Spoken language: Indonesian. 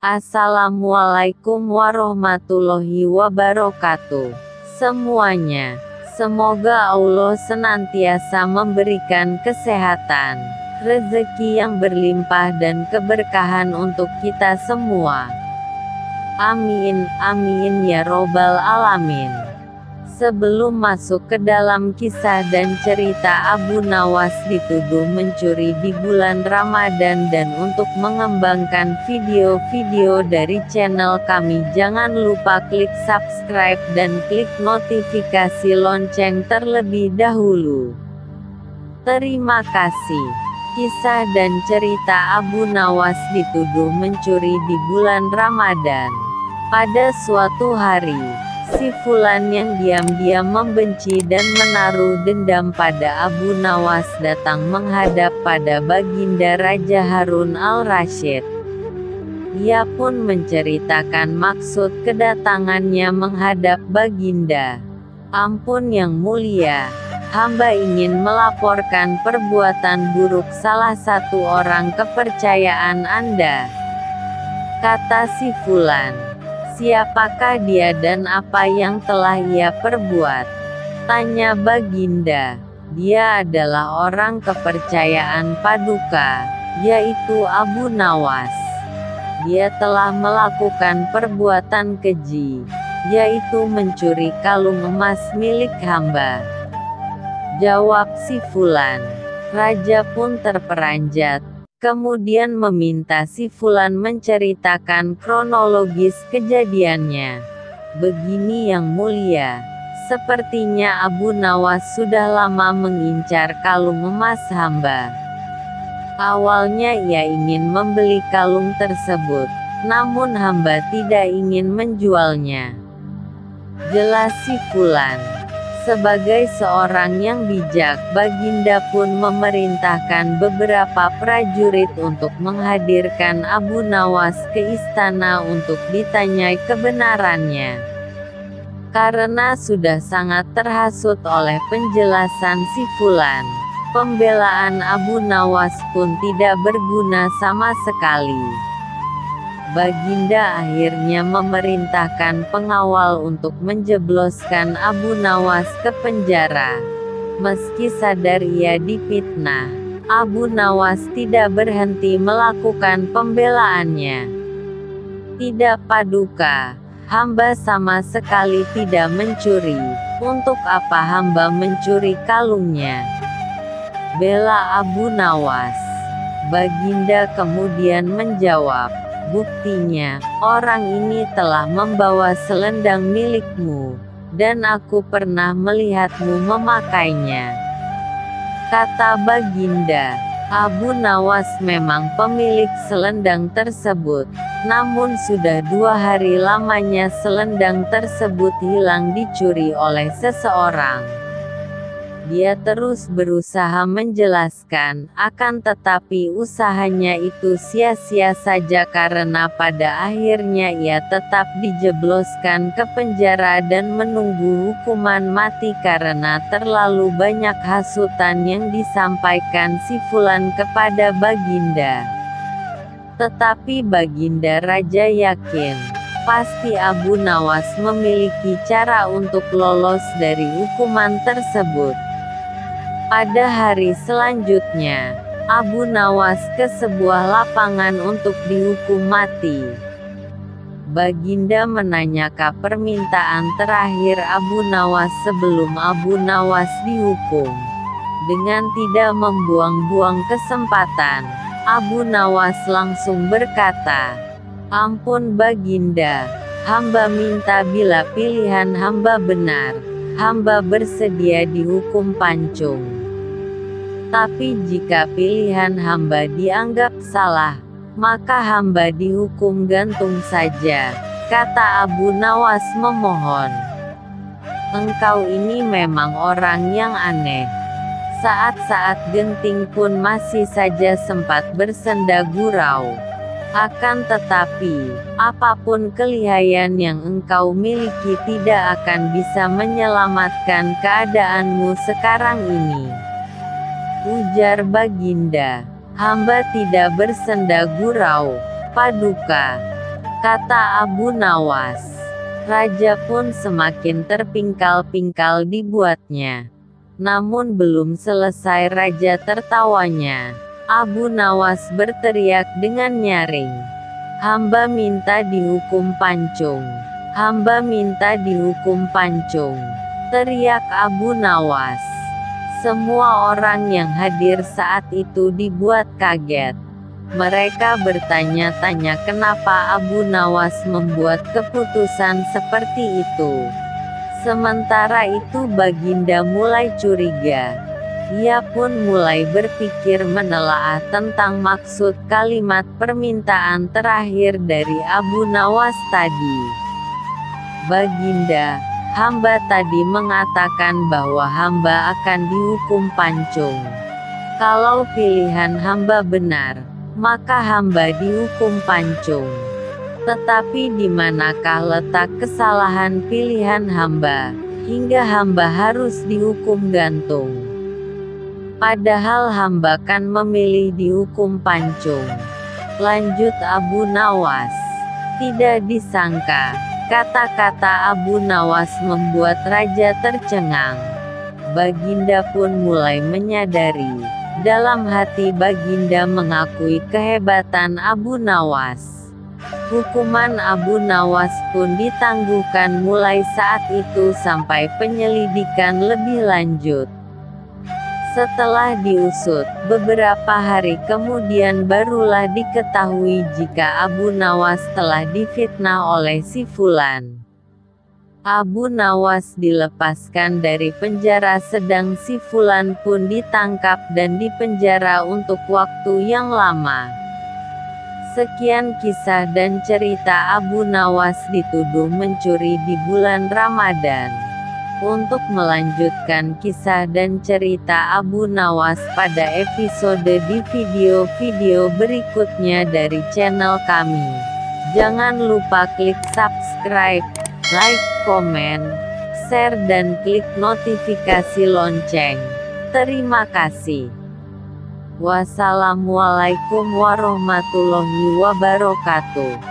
Assalamualaikum warahmatullahi wabarakatuh. Semuanya, semoga Allah senantiasa memberikan kesehatan, rezeki yang berlimpah dan keberkahan untuk kita semua. Amin, amin ya robbal alamin. Sebelum masuk ke dalam kisah dan cerita, Abu Nawas dituduh mencuri di bulan Ramadan, dan untuk mengembangkan video-video dari channel kami jangan lupa klik subscribe dan klik notifikasi lonceng terlebih dahulu. Terima kasih. Kisah dan cerita Abu Nawas dituduh mencuri di bulan Ramadan. Pada suatu hari, si Fulan yang diam-diam membenci dan menaruh dendam pada Abu Nawas datang menghadap pada Baginda Raja Harun al-Rasyid. Ia pun menceritakan maksud kedatangannya menghadap Baginda. "Ampun yang mulia, hamba ingin melaporkan perbuatan buruk salah satu orang kepercayaan Anda," kata si Fulan. "Siapakah dia dan apa yang telah ia perbuat?" tanya Baginda. "Dia adalah orang kepercayaan Paduka, yaitu Abu Nawas. Dia telah melakukan perbuatan keji, yaitu mencuri kalung emas milik hamba," jawab si Fulan. Raja pun terperanjat, kemudian meminta si Fulan menceritakan kronologis kejadiannya. "Begini yang mulia, sepertinya Abu Nawas sudah lama mengincar kalung emas hamba. Awalnya ia ingin membeli kalung tersebut, namun hamba tidak ingin menjualnya," jelas si Fulan. Sebagai seorang yang bijak, Baginda pun memerintahkan beberapa prajurit untuk menghadirkan Abu Nawas ke istana untuk ditanyai kebenarannya. Karena sudah sangat terhasut oleh penjelasan si Fulan, pembelaan Abu Nawas pun tidak berguna sama sekali. Baginda akhirnya memerintahkan pengawal untuk menjebloskan Abu Nawas ke penjara. Meski sadar ia difitnah, Abu Nawas tidak berhenti melakukan pembelaannya. "Tidak Paduka, hamba sama sekali tidak mencuri. Untuk apa hamba mencuri kalungnya?" bela Abu Nawas. Baginda kemudian menjawab, "Buktinya, orang ini telah membawa selendang milikmu, dan aku pernah melihatmu memakainya," kata Baginda. Abu Nawas memang pemilik selendang tersebut, namun sudah 2 hari lamanya selendang tersebut hilang dicuri oleh seseorang. Dia terus berusaha menjelaskan, akan tetapi usahanya itu sia-sia saja karena pada akhirnya ia tetap dijebloskan ke penjara dan menunggu hukuman mati karena terlalu banyak hasutan yang disampaikan si Fulan kepada Baginda. Tetapi Baginda Raja yakin, pasti Abu Nawas memiliki cara untuk lolos dari hukuman tersebut. Pada hari selanjutnya, Abu Nawas ke sebuah lapangan untuk dihukum mati. Baginda menanyakan permintaan terakhir Abu Nawas sebelum Abu Nawas dihukum. Dengan tidak membuang-buang kesempatan, Abu Nawas langsung berkata, "Ampun Baginda, hamba minta bila pilihan hamba benar, hamba bersedia dihukum pancung. Tapi jika pilihan hamba dianggap salah, maka hamba dihukum gantung saja," kata Abu Nawas memohon. "Engkau ini memang orang yang aneh." Saat-saat genting pun masih saja sempat bersenda gurau. "Akan tetapi, apapun kelihayan yang engkau miliki tidak akan bisa menyelamatkan keadaanmu sekarang ini," ujar Baginda. "Hamba tidak bersenda gurau, Paduka. kata Abu Nawas. Raja pun semakin terpingkal-pingkal dibuatnya. Namun belum selesai raja tertawanya, Abu Nawas berteriak dengan nyaring. Hamba minta dihukum pancung. Hamba minta dihukum pancung. Teriak Abu Nawas. Semua orang yang hadir saat itu dibuat kaget. Mereka bertanya-tanya kenapa Abu Nawas membuat keputusan seperti itu. Sementara itu Baginda mulai curiga. Ia pun mulai berpikir menelaah tentang maksud kalimat permintaan terakhir dari Abu Nawas tadi. Baginda, hamba tadi mengatakan bahwa hamba akan dihukum pancung. Kalau pilihan hamba benar, maka hamba dihukum pancung. Tetapi di manakah letak kesalahan pilihan hamba, hingga hamba harus dihukum gantung? Padahal hamba kan memilih dihukum pancung. Lanjut Abu Nawas. Tidak disangka, kata-kata Abu Nawas membuat raja tercengang. Baginda pun mulai menyadari. Dalam hati Baginda mengakui kehebatan Abu Nawas. Hukuman Abu Nawas pun ditangguhkan mulai saat itu sampai penyelidikan lebih lanjut. Setelah diusut, beberapa hari kemudian barulah diketahui jika Abu Nawas telah difitnah oleh si Fulan. Abu Nawas dilepaskan dari penjara sedang si Fulan pun ditangkap dan dipenjara untuk waktu yang lama. Sekian kisah dan cerita Abu Nawas dituduh mencuri di bulan Ramadan. Untuk melanjutkan kisah dan cerita Abu Nawas pada episode di video-video berikutnya dari channel kami. Jangan lupa klik subscribe, like, komen, share dan klik notifikasi lonceng. Terima kasih. Wassalamualaikum warahmatullahi wabarakatuh.